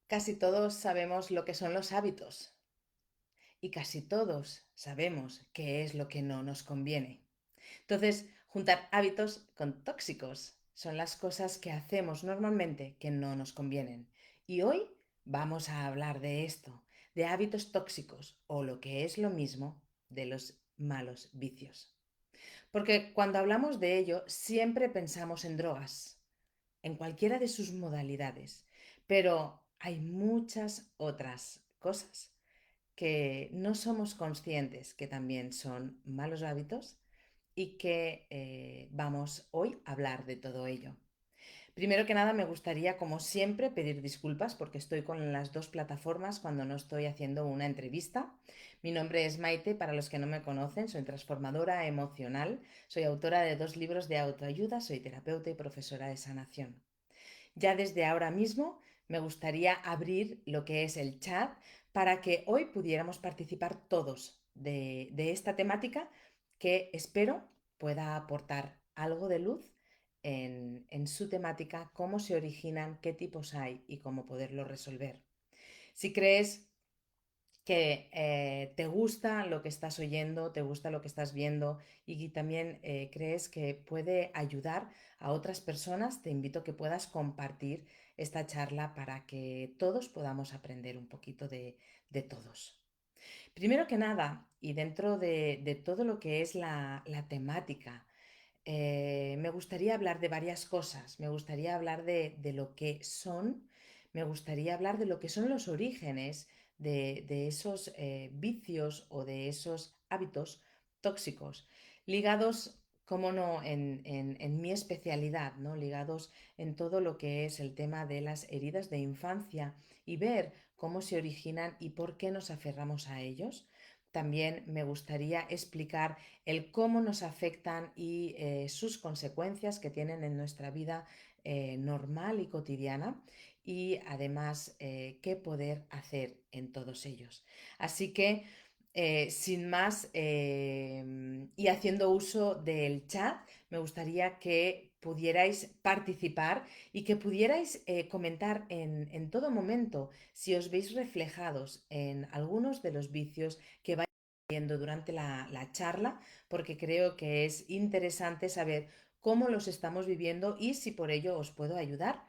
Casi todos sabemos lo que son los hábitos y casi todos sabemos qué es lo que no nos conviene. Entonces, juntar hábitos con tóxicos son las cosas que hacemos normalmente que no nos convienen. Y hoy vamos a hablar de esto, de hábitos tóxicos o lo que es lo mismo, de los malos vicios. Porque cuando hablamos de ello, siempre pensamos en drogas, en cualquiera de sus modalidades, pero hay muchas otras cosas que no somos conscientes que también son malos hábitos y que vamos hoy a hablar de todo ello. Primero que nada, me gustaría, como siempre, pedir disculpas porque estoy con las dos plataformas cuando no estoy haciendo una entrevista. Mi nombre es Maite, para los que no me conocen, soy transformadora emocional, soy autora de 2 libros de autoayuda, soy terapeuta y profesora de sanación. Ya desde ahora mismo me gustaría abrir lo que es el chat para que hoy pudiéramos participar todos de esta temática que espero pueda aportar algo de luz en su temática, cómo se originan, qué tipos hay y cómo poderlo resolver. Si crees que te gusta lo que estás oyendo, te gusta lo que estás viendo y también crees que puede ayudar a otras personas, te invito a que puedas compartir esta charla para que todos podamos aprender un poquito de todos. Primero que nada, y dentro de todo lo que es la temática, me gustaría hablar de varias cosas. Me gustaría hablar de lo que son, me gustaría hablar de lo que son los orígenes de esos vicios o de esos hábitos tóxicos, ligados, como no, en mi especialidad, ¿no? Ligados en todo lo que es el tema de las heridas de infancia y ver cómo se originan y por qué nos aferramos a ellos. También me gustaría explicar el cómo nos afectan y sus consecuencias que tienen en nuestra vida normal y cotidiana y además qué poder hacer en todos ellos. Así que, sin más y haciendo uso del chat, me gustaría que pudierais participar y que pudierais comentar en todo momento si os veis reflejados en algunos de los vicios que vais viendo durante la charla, porque creo que es interesante saber cómo los estamos viviendo y si por ello os puedo ayudar,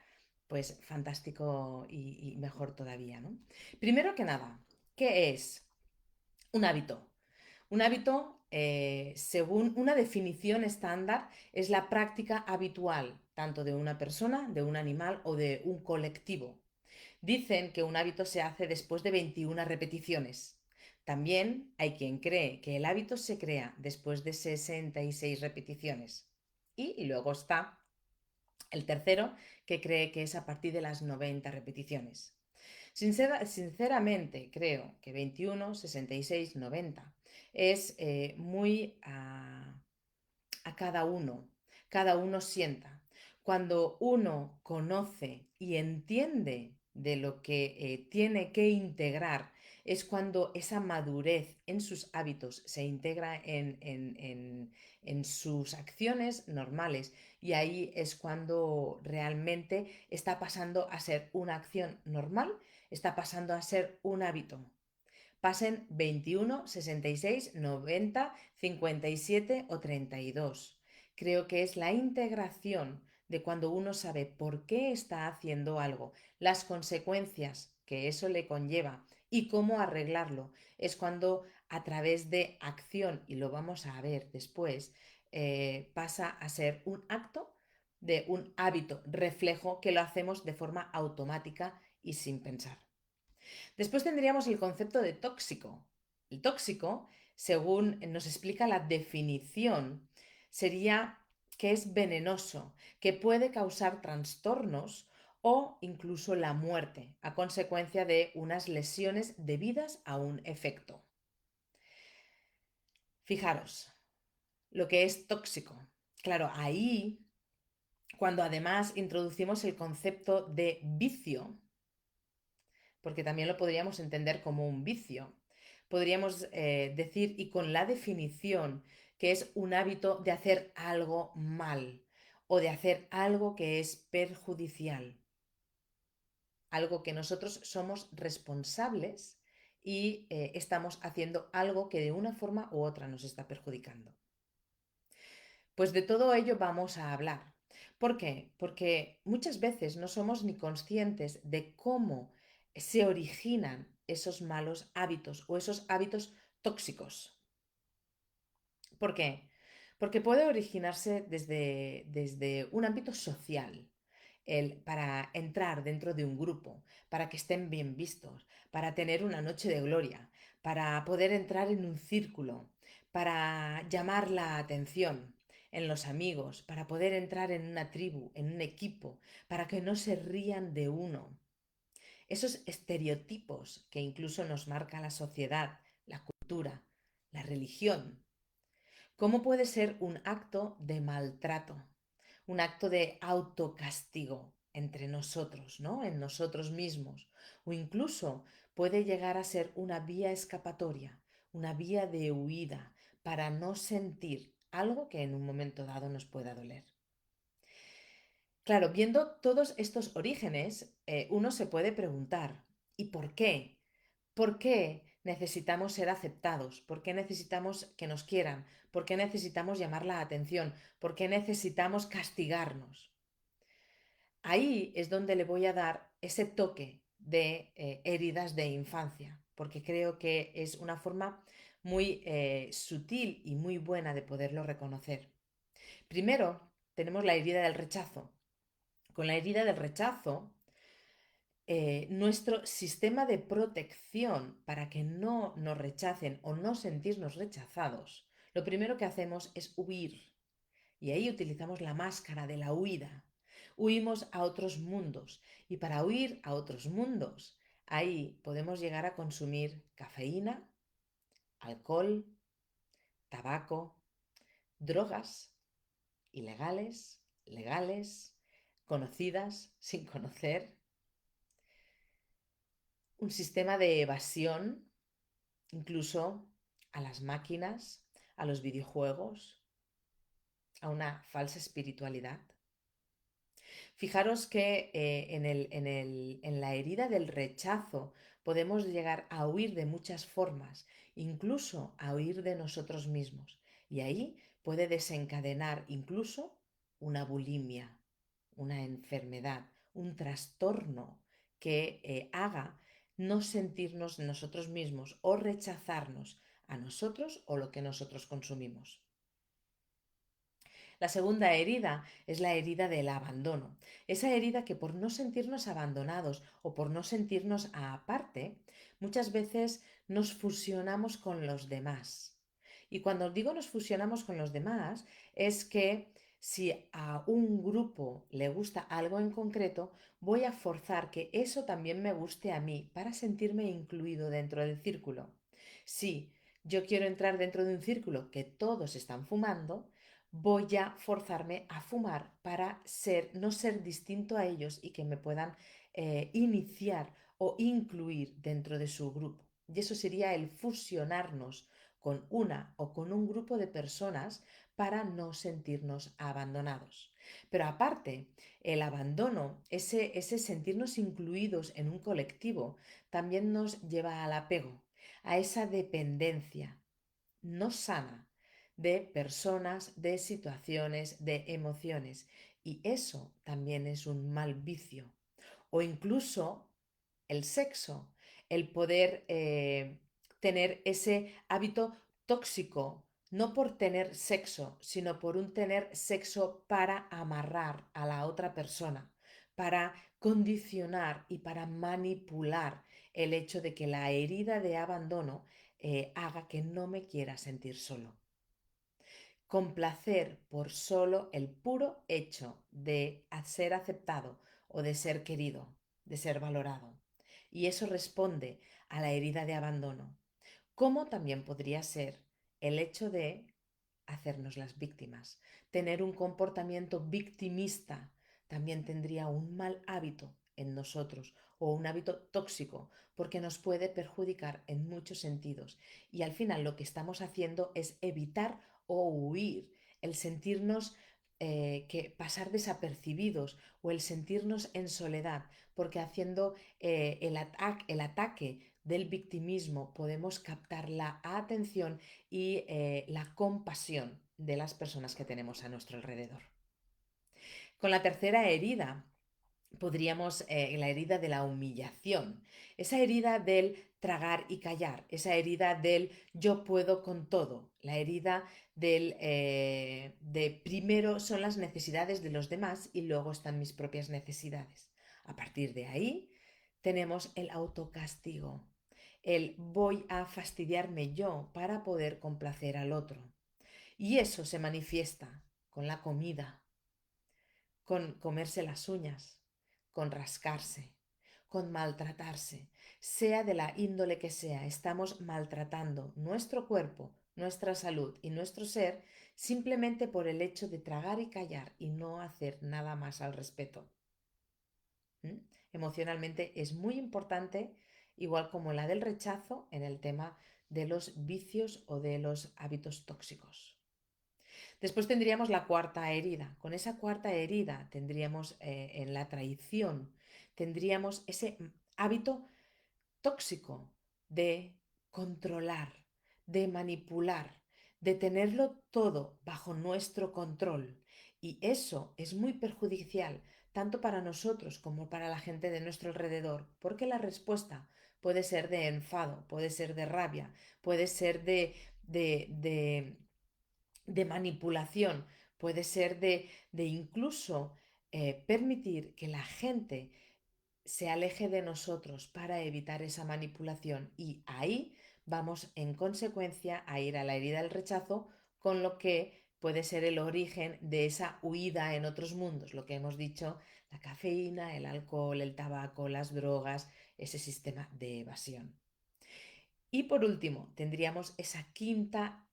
pues fantástico y mejor todavía, ¿no? Primero que nada, ¿qué es un hábito? Un hábito, según una definición estándar, es la práctica habitual tanto de una persona, de un animal o de un colectivo. Dicen que un hábito se hace después de 21 repeticiones. También hay quien cree que el hábito se crea después de 66 repeticiones. Y luego está el tercero, que cree que es a partir de las 90 repeticiones. Sinceramente, creo que 21, 66, 90 es muy a cada uno. Cada uno sienta. Cuando uno conoce y entiende de lo que tiene que integrar, es cuando esa madurez en sus hábitos se integra en sus acciones normales y ahí es cuando realmente está pasando a ser una acción normal, está pasando a ser un hábito. Pasen 21, 66, 90, 57 o 32. Creo que es la integración de cuando uno sabe por qué está haciendo algo, las consecuencias que eso le conlleva y cómo arreglarlo. Es cuando a través de acción, y lo vamos a ver después, pasa a ser un acto de un hábito, reflejo que lo hacemos de forma automática y sin pensar. Después tendríamos el concepto de tóxico. El tóxico, según nos explica la definición, sería que es venenoso, que puede causar trastornos o incluso la muerte a consecuencia de unas lesiones debidas a un efecto. Fijaros, lo que es tóxico. Claro, ahí, cuando además introducimos el concepto de vicio, porque también lo podríamos entender como un vicio. Podríamos decir, y con la definición, que es un hábito de hacer algo mal o de hacer algo que es perjudicial. algo que nosotros somos responsables y estamos haciendo algo que de una forma u otra nos está perjudicando. Pues de todo ello vamos a hablar. ¿Por qué? Porque muchas veces no somos ni conscientes de cómo se originan esos malos hábitos o esos hábitos tóxicos. ¿Por qué? Porque puede originarse desde un ámbito social, para entrar dentro de un grupo, para que estén bien vistos, para tener una noche de gloria, para poder entrar en un círculo, para llamar la atención en los amigos, para poder entrar en una tribu, en un equipo, para que no se rían de uno. Esos estereotipos que incluso nos marca la sociedad, la cultura, la religión. ¿Cómo puede ser un acto de maltrato, un acto de autocastigo entre nosotros, ¿no? En nosotros mismos? O incluso puede llegar a ser una vía escapatoria, una vía de huida para no sentir algo que en un momento dado nos pueda doler. Claro, viendo todos estos orígenes, uno se puede preguntar, ¿y por qué? ¿Por qué necesitamos ser aceptados? ¿Por qué necesitamos que nos quieran? ¿Por qué necesitamos llamar la atención? ¿Por qué necesitamos castigarnos? Ahí es donde le voy a dar ese toque de heridas de infancia, porque creo que es una forma muy sutil y muy buena de poderlo reconocer. Primero, tenemos la herida del rechazo. Con la herida del rechazo, nuestro sistema de protección para que no nos rechacen o no sentirnos rechazados, lo primero que hacemos es huir. Y ahí utilizamos la máscara de la huida. Huimos a otros mundos. Y para huir a otros mundos, ahí podemos llegar a consumir cafeína, alcohol, tabaco, drogas, ilegales, legales, conocidas, sin conocer, un sistema de evasión, incluso a las máquinas, a los videojuegos, a una falsa espiritualidad. Fijaros que en la herida del rechazo podemos llegar a huir de muchas formas, incluso a huir de nosotros mismos. Y ahí puede desencadenar incluso una bulimia, una enfermedad, un trastorno que haga no sentirnos nosotros mismos o rechazarnos a nosotros o lo que nosotros consumimos. La segunda herida es la herida del abandono. Esa herida que por no sentirnos abandonados o por no sentirnos aparte, muchas veces nos fusionamos con los demás. Y cuando digo nos fusionamos con los demás, es que si a un grupo le gusta algo en concreto, voy a forzar que eso también me guste a mí para sentirme incluido dentro del círculo. Si yo quiero entrar dentro de un círculo que todos están fumando, voy a forzarme a fumar para no ser distinto a ellos y que me puedan iniciar o incluir dentro de su grupo. Y eso sería el fusionarnos con una o con un grupo de personas para no sentirnos abandonados. Pero aparte, el abandono, ese sentirnos incluidos en un colectivo, también nos lleva al apego, a esa dependencia no sana de personas, de situaciones, de emociones. Y eso también es un mal vicio. O incluso el sexo, el poder tener ese hábito tóxico, no por tener sexo, sino por un tener sexo para amarrar a la otra persona, para condicionar y para manipular el hecho de que la herida de abandono haga que no me quiera sentir solo. Complacer por solo el puro hecho de ser aceptado o de ser querido, de ser valorado. Y eso responde a la herida de abandono. Como también podría ser el hecho de hacernos las víctimas. Tener un comportamiento victimista también tendría un mal hábito en nosotros o un hábito tóxico porque nos puede perjudicar en muchos sentidos. Y al final lo que estamos haciendo es evitar o huir, el sentirnos que pasar desapercibidos o el sentirnos en soledad, porque haciendo el ataque del victimismo podemos captar la atención y la compasión de las personas que tenemos a nuestro alrededor. Con la tercera herida, podríamos, la herida de la humillación, esa herida del tragar y callar, esa herida del yo puedo con todo, la herida de primero son las necesidades de los demás y luego están mis propias necesidades. A partir de ahí tenemos el autocastigo, el voy a fastidiarme yo para poder complacer al otro. Y eso se manifiesta con la comida, con comerse las uñas, con rascarse, con maltratarse, sea de la índole que sea, estamos maltratando nuestro cuerpo, nuestra salud y nuestro ser simplemente por el hecho de tragar y callar y no hacer nada más al respecto. ¿Mm? Emocionalmente es muy importante, igual como la del rechazo en el tema de los vicios o de los hábitos tóxicos. Después tendríamos la cuarta herida. Con esa cuarta herida tendríamos en la traición, tendríamos ese hábito tóxico de controlar, de manipular, de tenerlo todo bajo nuestro control. Y eso es muy perjudicial tanto para nosotros como para la gente de nuestro alrededor, porque la respuesta puede ser de enfado, puede ser de rabia, puede ser de, de de manipulación, puede ser de incluso permitir que la gente se aleje de nosotros para evitar esa manipulación y ahí vamos en consecuencia a ir a la herida del rechazo, con lo que puede ser el origen de esa huida en otros mundos, lo que hemos dicho, la cafeína, el alcohol, el tabaco, las drogas, ese sistema de evasión. Y por último, tendríamos esa quinta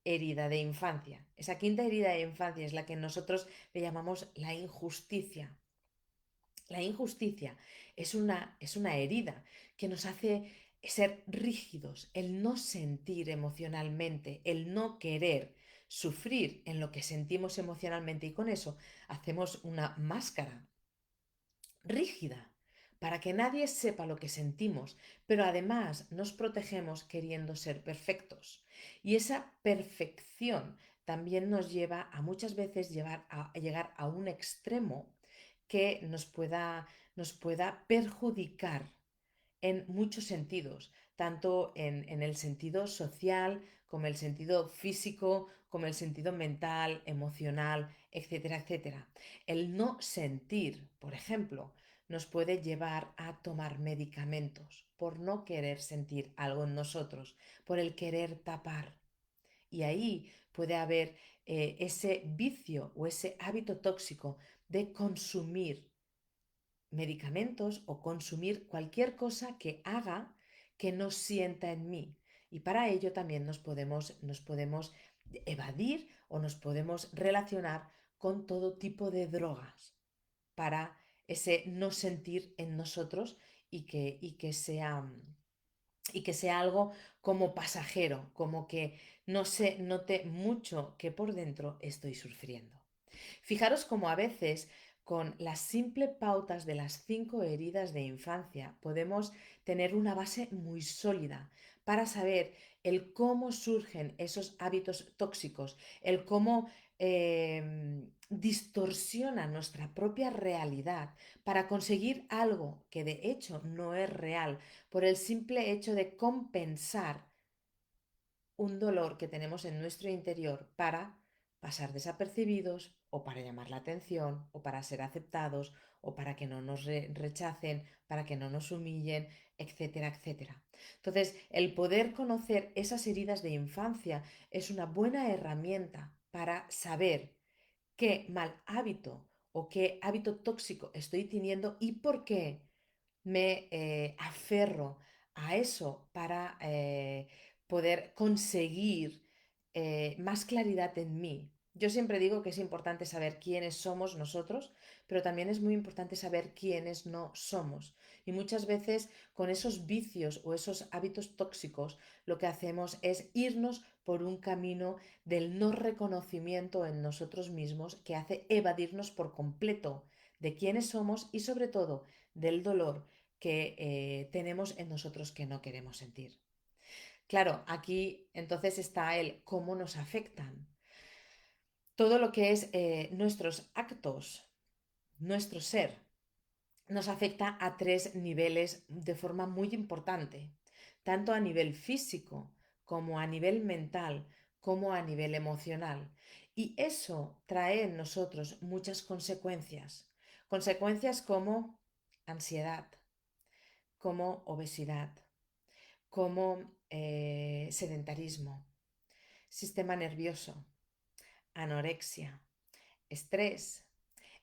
herida de infancia. Esa quinta herida de infancia es la que nosotros le llamamos la injusticia. La injusticia es una herida que nos hace ser rígidos, el no sentir emocionalmente, el no querer sufrir en lo que sentimos emocionalmente y con eso hacemos una máscara rígida para que nadie sepa lo que sentimos, pero además nos protegemos queriendo ser perfectos. Y esa perfección también nos lleva a muchas veces llegar a un extremo que nos pueda perjudicar en muchos sentidos, tanto en el sentido social, como el sentido físico, como el sentido mental, emocional, etcétera, etcétera. El no sentir, por ejemplo, nos puede llevar a tomar medicamentos por no querer sentir algo en nosotros, por el querer tapar. Y ahí puede haber ese vicio o ese hábito tóxico de consumir medicamentos o consumir cualquier cosa que haga que no sienta en mí. Y para ello también nos podemos evadir o nos podemos relacionar con todo tipo de drogas para ese no sentir en nosotros y que sea algo como pasajero, como que no se note mucho que por dentro estoy sufriendo. Fijaros cómo a veces con las simples pautas de las 5 heridas de infancia podemos tener una base muy sólida para saber el cómo surgen esos hábitos tóxicos, el cómo distorsiona nuestra propia realidad para conseguir algo que de hecho no es real por el simple hecho de compensar un dolor que tenemos en nuestro interior para pasar desapercibidos o para llamar la atención o para ser aceptados o para que no nos rechacen, para que no nos humillen, etcétera, etcétera. Entonces, el poder conocer esas heridas de infancia es una buena herramienta para saber qué mal hábito o qué hábito tóxico estoy teniendo y por qué me aferro a eso para poder conseguir más claridad en mí. Yo siempre digo que es importante saber quiénes somos nosotros, pero también es muy importante saber quiénes no somos. Y muchas veces con esos vicios o esos hábitos tóxicos lo que hacemos es irnos por un camino del no reconocimiento en nosotros mismos que hace evadirnos por completo de quiénes somos y sobre todo del dolor que tenemos en nosotros que no queremos sentir. Claro, aquí entonces está el cómo nos afectan. Todo lo que es nuestros actos, nuestro ser, nos afecta a tres niveles de forma muy importante, tanto a nivel físico como a nivel mental, como a nivel emocional. Y eso trae en nosotros muchas consecuencias. Consecuencias como ansiedad, como obesidad, como sedentarismo, sistema nervioso, anorexia, estrés,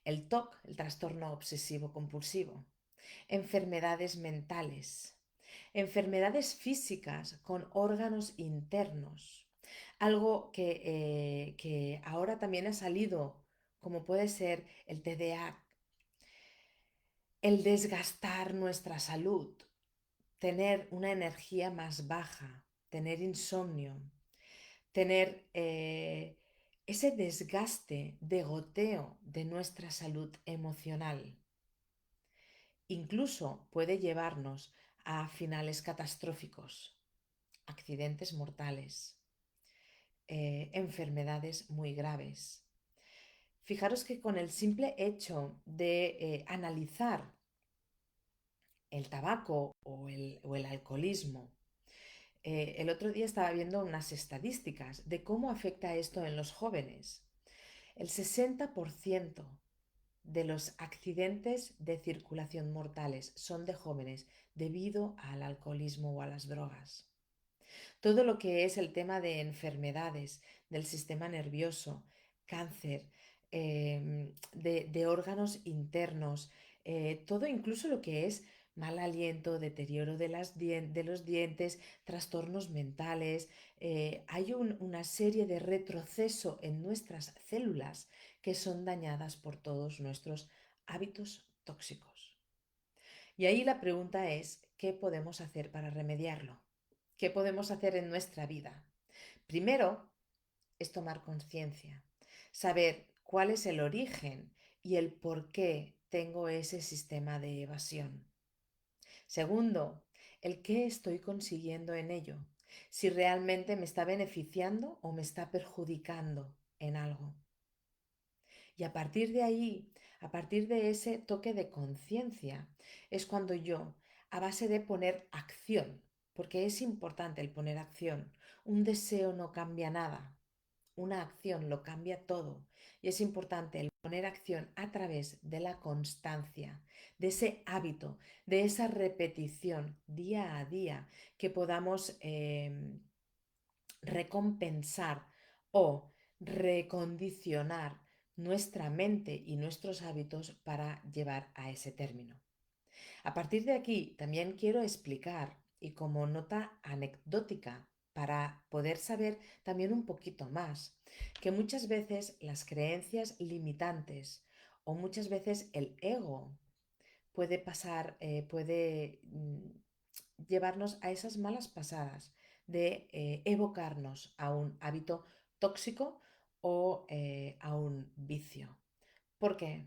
el TOC, el trastorno obsesivo compulsivo, enfermedades mentales, enfermedades físicas con órganos internos, algo que ahora también ha salido, como puede ser el TDA, el desgastar nuestra salud, tener una energía más baja, tener insomnio, tener ese desgaste de goteo de nuestra salud emocional. Incluso puede llevarnos a finales catastróficos, accidentes mortales, enfermedades muy graves. Fijaros que con el simple hecho de analizar el tabaco o el alcoholismo, el otro día estaba viendo unas estadísticas de cómo afecta esto en los jóvenes. El 60% de los accidentes de circulación mortales son de jóvenes debido al alcoholismo o a las drogas. Todo lo que es el tema de enfermedades del sistema nervioso, cáncer, de órganos internos, todo incluso lo que es mal aliento, deterioro de los dientes, trastornos mentales. Hay una serie de retroceso en nuestras células que son dañadas por todos nuestros hábitos tóxicos. Y ahí la pregunta es, ¿qué podemos hacer para remediarlo? ¿Qué podemos hacer en nuestra vida? Primero es tomar conciencia, saber cuál es el origen y el por qué tengo ese sistema de evasión. Segundo, el qué estoy consiguiendo en ello, si realmente me está beneficiando o me está perjudicando en algo. Y a partir de ahí, a partir de ese toque de conciencia, es cuando yo, a base de poner acción, porque es importante el poner acción, un deseo no cambia nada, una acción lo cambia todo. Y es importante el poner acción a través de la constancia, de ese hábito, de esa repetición día a día, que podamos recompensar o recondicionar nuestra mente y nuestros hábitos para llevar a ese término. A partir de aquí, también quiero explicar, y como nota anecdótica, para poder saber también un poquito más, que muchas veces las creencias limitantes o muchas veces el ego puede pasar, puede llevarnos a esas malas pasadas de evocarnos a un hábito tóxico o a un vicio. ¿Por qué?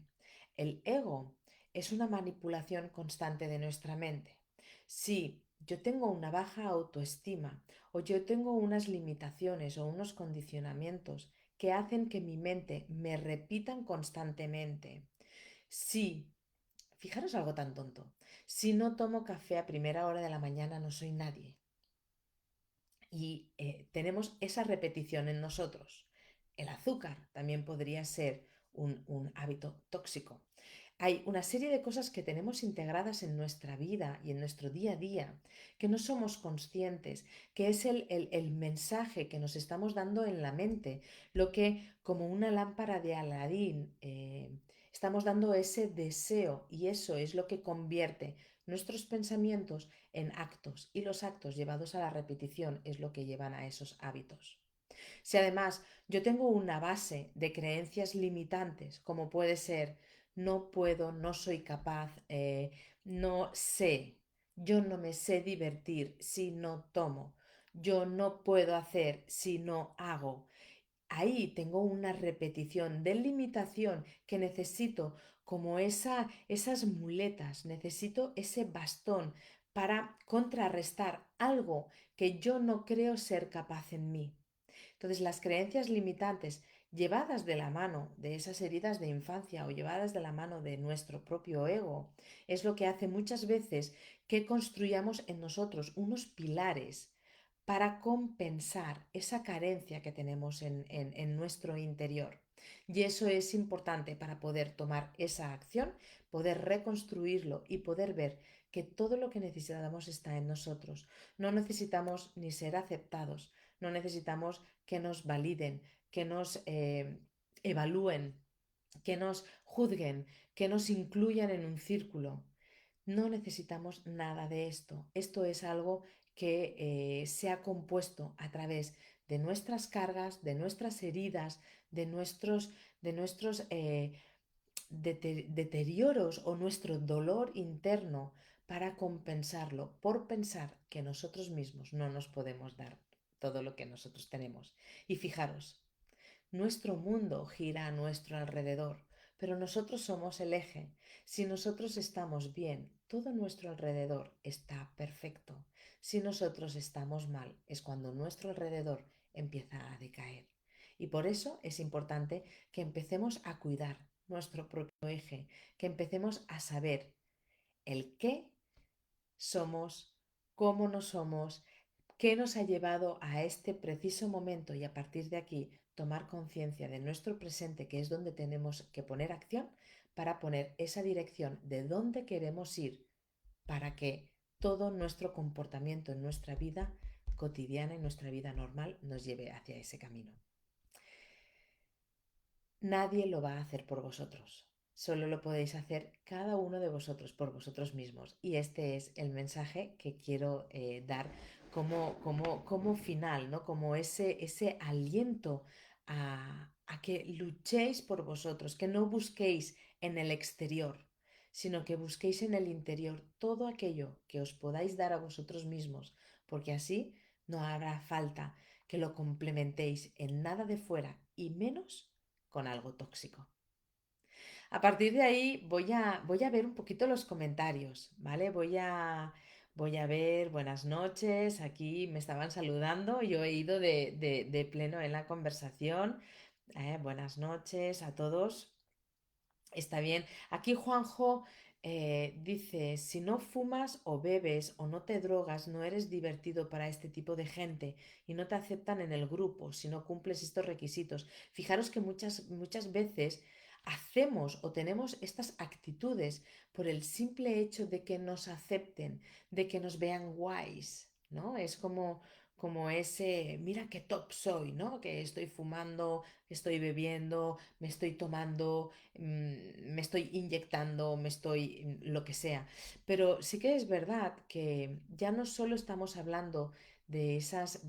El ego es una manipulación constante de nuestra mente. Si yo tengo una baja autoestima o yo tengo unas limitaciones o unos condicionamientos que hacen que mi mente me repitan constantemente, si fijaros algo tan tonto. Si no tomo café a primera hora de la mañana, no soy nadie. Y tenemos esa repetición en nosotros. El azúcar también podría ser un hábito tóxico. Hay una serie de cosas que tenemos integradas en nuestra vida y en nuestro día a día que no somos conscientes, que es el mensaje que nos estamos dando en la mente, lo que como una lámpara de Aladín estamos dando ese deseo y eso es lo que convierte nuestros pensamientos en actos y los actos llevados a la repetición es lo que llevan a esos hábitos. Si además yo tengo una base de creencias limitantes, como puede ser no puedo, no soy capaz, no sé, yo no me sé divertir si no tomo, yo no puedo hacer si no hago. Ahí tengo una repetición de limitación que necesito como esas muletas, necesito ese bastón para contrarrestar algo que yo no creo ser capaz en mí. Entonces, las creencias limitantes llevadas de la mano de esas heridas de infancia o llevadas de la mano de nuestro propio ego es lo que hace muchas veces que construyamos en nosotros unos pilares para compensar esa carencia que tenemos en nuestro interior. Y eso es importante para poder tomar esa acción, poder reconstruirlo y poder ver que todo lo que necesitamos está en nosotros. No necesitamos ni ser aceptados, no necesitamos que nos validen, que nos evalúen, que nos juzguen, que nos incluyan en un círculo. No necesitamos nada de esto. Esto es algo que se ha compuesto a través de nuestras cargas, de nuestras heridas, de nuestros deterioros o nuestro dolor interno para compensarlo por pensar que nosotros mismos no nos podemos dar todo lo que nosotros tenemos. Y fijaros, nuestro mundo gira a nuestro alrededor, pero nosotros somos el eje. Si nosotros estamos bien, todo nuestro alrededor está perfecto. Si nosotros estamos mal, es cuando nuestro alrededor empieza a decaer. Y por eso es importante que empecemos a cuidar nuestro propio eje, que empecemos a saber el qué somos, cómo no somos, qué nos ha llevado a este preciso momento y a partir de aquí tomar conciencia de nuestro presente, que es donde tenemos que poner acción para poner esa dirección de dónde queremos ir para que todo nuestro comportamiento en nuestra vida cotidiana, en nuestra vida normal, nos lleve hacia ese camino. Nadie lo va a hacer por vosotros. Solo lo podéis hacer cada uno de vosotros por vosotros mismos. Y este es el mensaje que quiero dar como final, ¿no? Como ese aliento a que luchéis por vosotros, que no busquéis en el exterior, sino que busquéis en el interior todo aquello que os podáis dar a vosotros mismos, porque así no habrá falta que lo complementéis en nada de fuera y menos con algo tóxico. A partir de ahí voy a ver un poquito los comentarios, ¿vale? Voy a ver, buenas noches, aquí me estaban saludando, yo he ido de pleno en la conversación. Buenas noches a todos. Está bien. Aquí Juanjo dice, si no fumas o bebes o no te drogas, no eres divertido para este tipo de gente y no te aceptan en el grupo si no cumples estos requisitos. Fijaros que muchas veces hacemos o tenemos estas actitudes por el simple hecho de que nos acepten, de que nos vean guays, ¿no? Es como ese, mira qué top soy, ¿no? Que estoy fumando, estoy bebiendo, me estoy tomando, me estoy inyectando, me estoy lo que sea. Pero sí que es verdad que ya no solo estamos hablando de esas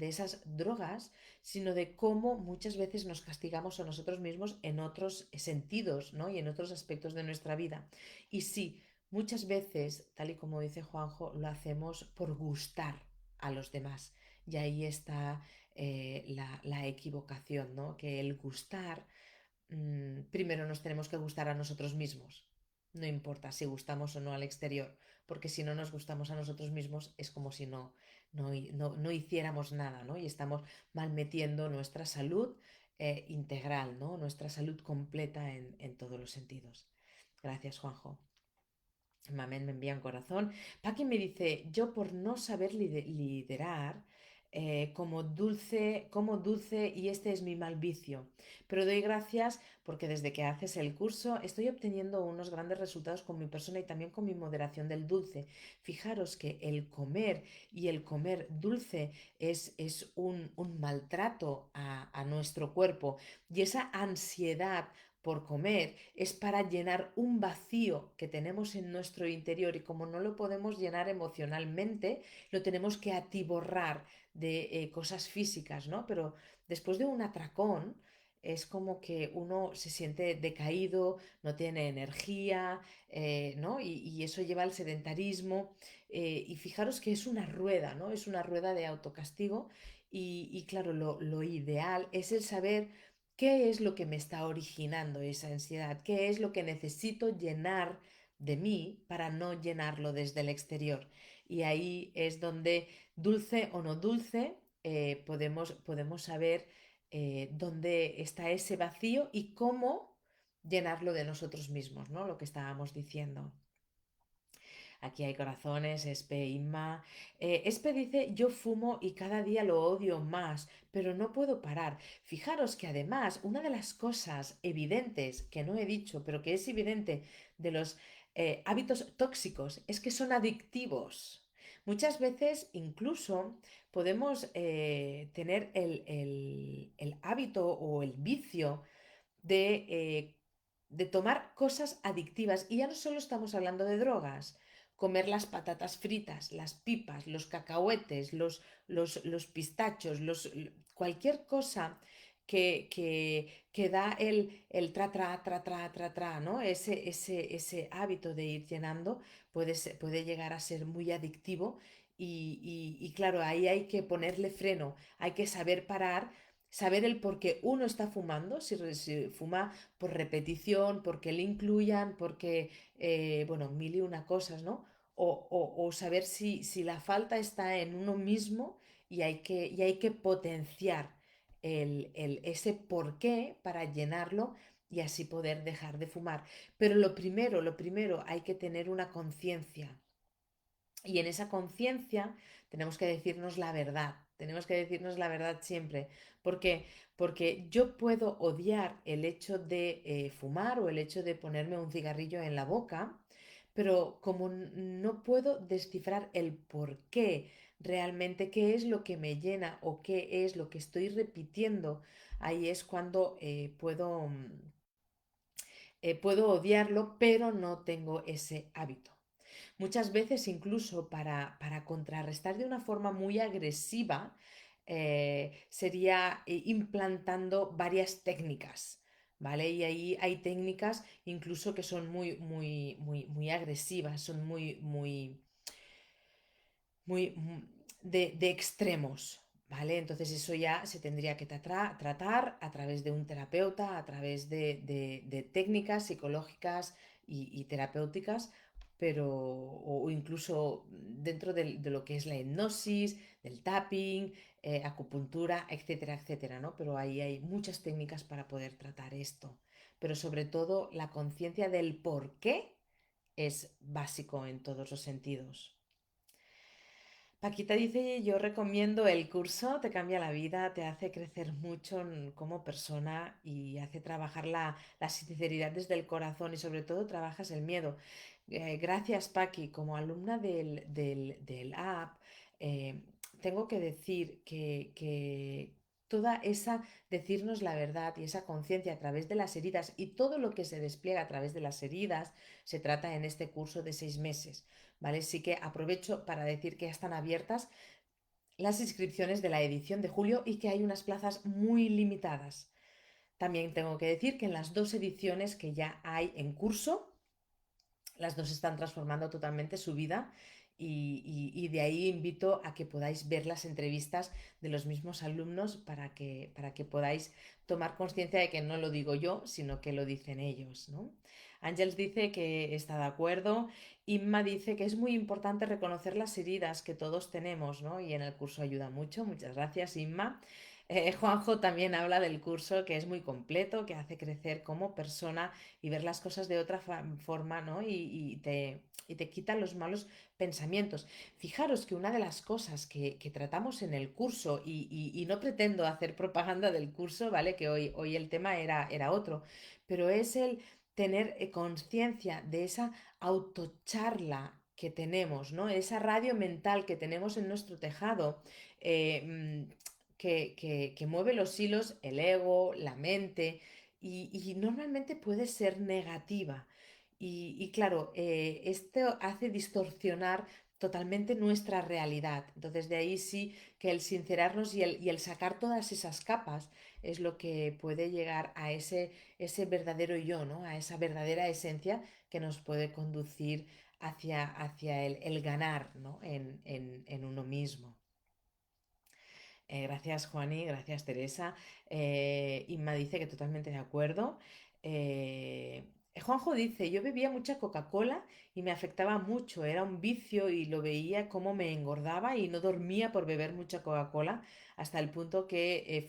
drogas, sino de cómo muchas veces nos castigamos a nosotros mismos en otros sentidos, ¿no? Y en otros aspectos de nuestra vida. Y sí, muchas veces, tal y como dice Juanjo, lo hacemos por gustar a los demás. Y ahí está la equivocación, ¿no? Que el gustar primero nos tenemos que gustar a nosotros mismos. No importa si gustamos o no al exterior, porque si no nos gustamos a nosotros mismos es como si no hiciéramos nada, ¿no? Y estamos malmetiendo nuestra salud integral, ¿no? Nuestra salud completa en todos los sentidos. Gracias, Juanjo. Mamen me envía un corazón. Paqui me dice, yo por no saber liderar, como dulce y este es mi mal vicio. Pero doy gracias porque desde que haces el curso estoy obteniendo unos grandes resultados con mi persona y también con mi moderación del dulce. Fijaros que el comer y el comer dulce es un maltrato a nuestro cuerpo y esa ansiedad por comer, es para llenar un vacío que tenemos en nuestro interior y como no lo podemos llenar emocionalmente, lo tenemos que atiborrar de cosas físicas, ¿no? Pero después de un atracón es como que uno se siente decaído, no tiene energía, ¿no? Y eso lleva al sedentarismo. Y fijaros que es una rueda, ¿no? Es una rueda de autocastigo y claro, lo ideal es el saber qué es lo que me está originando esa ansiedad, qué es lo que necesito llenar de mí para no llenarlo desde el exterior. Y ahí es donde, dulce o no dulce, podemos saber dónde está ese vacío y cómo llenarlo de nosotros mismos, ¿no? Lo que estábamos diciendo. Aquí hay corazones, Espe, Inma. Espe dice, yo fumo y cada día lo odio más, pero no puedo parar. Fijaros que además una de las cosas evidentes que no he dicho, pero que es evidente de los hábitos tóxicos, es que son adictivos. Muchas veces incluso podemos tener el hábito o el vicio de, de tomar cosas adictivas. Y ya no solo estamos hablando de drogas, comer las patatas fritas, las pipas, los cacahuetes, los pistachos, cualquier cosa que da el tra, tra, tra, tra, tra, tra, ¿no? Ese hábito de ir llenando puede llegar a ser muy adictivo y claro, ahí hay que ponerle freno, hay que saber parar, saber el por qué uno está fumando, si fuma por repetición, porque le incluyan, porque, bueno, mil y una cosas, ¿no? O saber si la falta está en uno mismo y hay que potenciar ese por qué para llenarlo y así poder dejar de fumar. Pero lo primero, hay que tener una conciencia y en esa conciencia tenemos que decirnos la verdad, tenemos que decirnos la verdad siempre. ¿Por qué? Porque yo puedo odiar el hecho de fumar o el hecho de ponerme un cigarrillo en la boca, pero como no puedo descifrar el por qué realmente, qué es lo que me llena o qué es lo que estoy repitiendo, ahí es cuando puedo odiarlo, pero no tengo ese hábito. Muchas veces incluso para contrarrestar de una forma muy agresiva sería implantando varias técnicas, ¿vale? Y ahí hay técnicas incluso que son muy, muy, muy, muy agresivas, son muy, muy, muy de extremos, ¿vale? Entonces eso ya se tendría que tratar a través de un terapeuta, a través de técnicas psicológicas y terapéuticas, pero o incluso dentro de lo que es la hipnosis, del tapping, acupuntura, etcétera, etcétera, ¿no? Pero ahí hay muchas técnicas para poder tratar esto. Pero sobre todo la conciencia del por qué es básico en todos los sentidos. Paquita dice, yo recomiendo el curso, te cambia la vida, te hace crecer mucho como persona y hace trabajar la sinceridad desde el corazón y sobre todo trabajas el miedo. Gracias, Paqui. Como alumna del app, eh, tengo que decir que toda esa decirnos la verdad y esa conciencia a través de las heridas y todo lo que se despliega a través de las heridas se trata en este curso de 6 meses. ¿Vale? Sí que aprovecho para decir que ya están abiertas las inscripciones de la edición de julio y que hay unas plazas muy limitadas. También tengo que decir que en las 2 ediciones que ya hay en curso, las dos están transformando totalmente su vida y de ahí invito a que podáis ver las entrevistas de los mismos alumnos para que podáis tomar conciencia de que no lo digo yo, sino que lo dicen ellos, ¿no? Ángels dice que está de acuerdo. Inma dice que es muy importante reconocer las heridas que todos tenemos, ¿no? Y en el curso ayuda mucho. Muchas gracias, Inma. Juanjo también habla del curso que es muy completo, que hace crecer como persona y ver las cosas de otra forma, ¿no? Y te quitan los malos pensamientos. Fijaros que una de las cosas que tratamos en el curso, y no pretendo hacer propaganda del curso, ¿vale? Que hoy el tema era otro, pero es el tener conciencia de esa autocharla que tenemos, ¿no? Esa radio mental que tenemos en nuestro tejado, que mueve los hilos, el ego, la mente, y normalmente puede ser negativa. Y claro, esto hace distorsionar totalmente nuestra realidad. Entonces, de ahí sí que el sincerarnos y el sacar todas esas capas es lo que puede llegar a ese verdadero yo, ¿no? A esa verdadera esencia que nos puede conducir hacia el ganar, ¿no? En uno mismo. Gracias, Juani, gracias, Teresa. Inma dice que totalmente de acuerdo. Juanjo dice, yo bebía mucha Coca-Cola y me afectaba mucho, era un vicio y lo veía como me engordaba y no dormía por beber mucha Coca-Cola hasta el punto que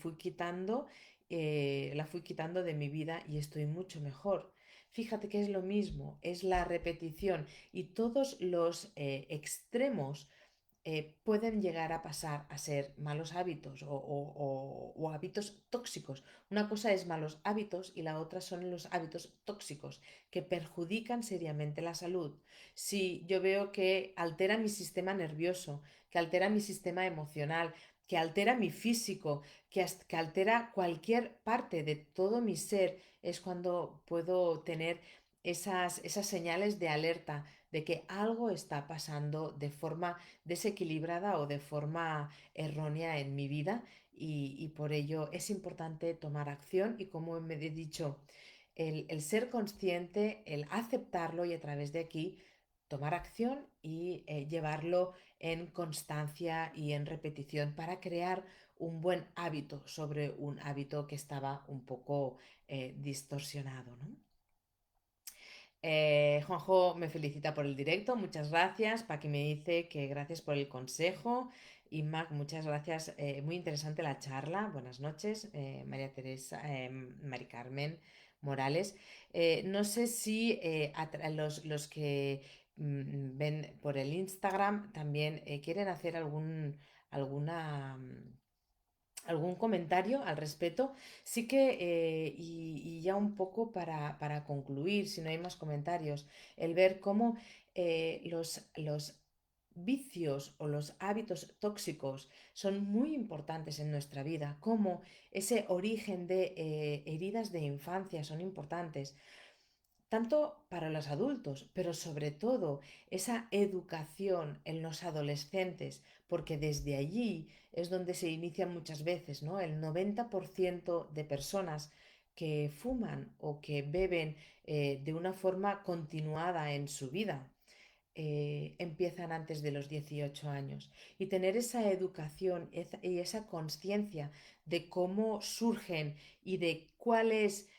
la fui quitando de mi vida y estoy mucho mejor. Fíjate que es lo mismo, es la repetición y todos los extremos pueden llegar a pasar a ser malos hábitos o hábitos tóxicos. Una cosa es malos hábitos y la otra son los hábitos tóxicos que perjudican seriamente la salud. Si yo veo que altera mi sistema nervioso, que altera mi sistema emocional, que altera mi físico, que altera cualquier parte de todo mi ser, es cuando puedo tener esas señales de alerta de que algo está pasando de forma desequilibrada o de forma errónea en mi vida y por ello es importante tomar acción y como me he dicho, el ser consciente, el aceptarlo y a través de aquí tomar acción y llevarlo en constancia y en repetición para crear un buen hábito sobre un hábito que estaba un poco distorsionado, ¿no? Juanjo me felicita por el directo, muchas gracias. Paqui me dice que gracias por el consejo. Y Mac, muchas gracias. Muy interesante la charla. Buenas noches, María Teresa, Mari Carmen Morales. No sé si los que ven por el Instagram también quieren hacer alguna algún comentario al respecto. Sí que, y ya un poco para concluir, si no hay más comentarios, el ver cómo los vicios o los hábitos tóxicos son muy importantes en nuestra vida, cómo ese origen de heridas de infancia son importantes tanto para los adultos, pero sobre todo esa educación en los adolescentes, porque desde allí es donde se inician muchas veces, ¿no? El 90% de personas que fuman o que beben de una forma continuada en su vida. Empiezan antes de los 18 años y tener esa educación y esa conciencia de cómo surgen y de cuál es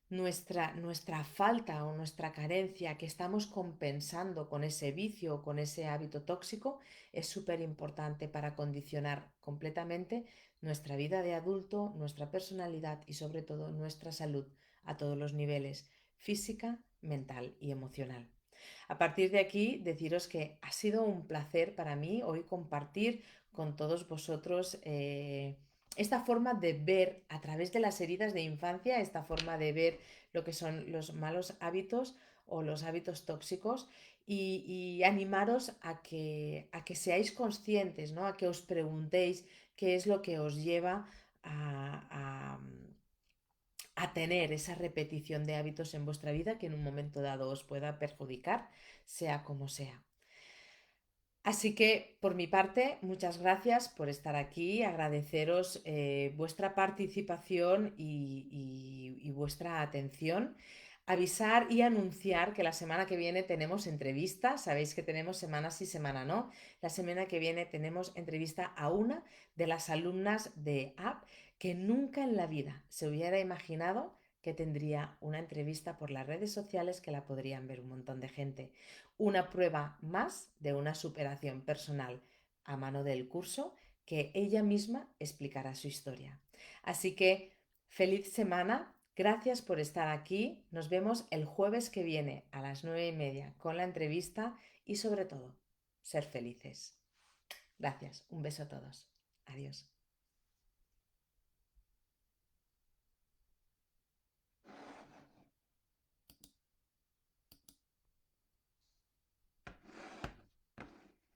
nuestra falta o nuestra carencia que estamos compensando con ese vicio o con ese hábito tóxico es súper importante para condicionar completamente nuestra vida de adulto, nuestra personalidad y sobre todo nuestra salud a todos los niveles, física, mental y emocional. A partir de aquí, deciros que ha sido un placer para mí hoy compartir con todos vosotros esta forma de ver a través de las heridas de infancia, esta forma de ver lo que son los malos hábitos o los hábitos tóxicos y animaros a que seáis conscientes, ¿no? A que os preguntéis qué es lo que os lleva a, a tener esa repetición de hábitos en vuestra vida que en un momento dado os pueda perjudicar, sea como sea. Así que, por mi parte, muchas gracias por estar aquí, agradeceros vuestra participación y vuestra atención. Avisar y anunciar que la semana que viene tenemos entrevista. Sabéis que tenemos semanas y semana no. La semana que viene tenemos entrevista a una de las alumnas de App que nunca en la vida se hubiera imaginado que tendría una entrevista por las redes sociales que la podrían ver un montón de gente. Una prueba más de una superación personal a mano del curso que ella misma explicará su historia. Así que feliz semana, gracias por estar aquí, nos vemos el jueves que viene a las 9:30 con la entrevista y sobre todo, ser felices. Gracias, un beso a todos. Adiós.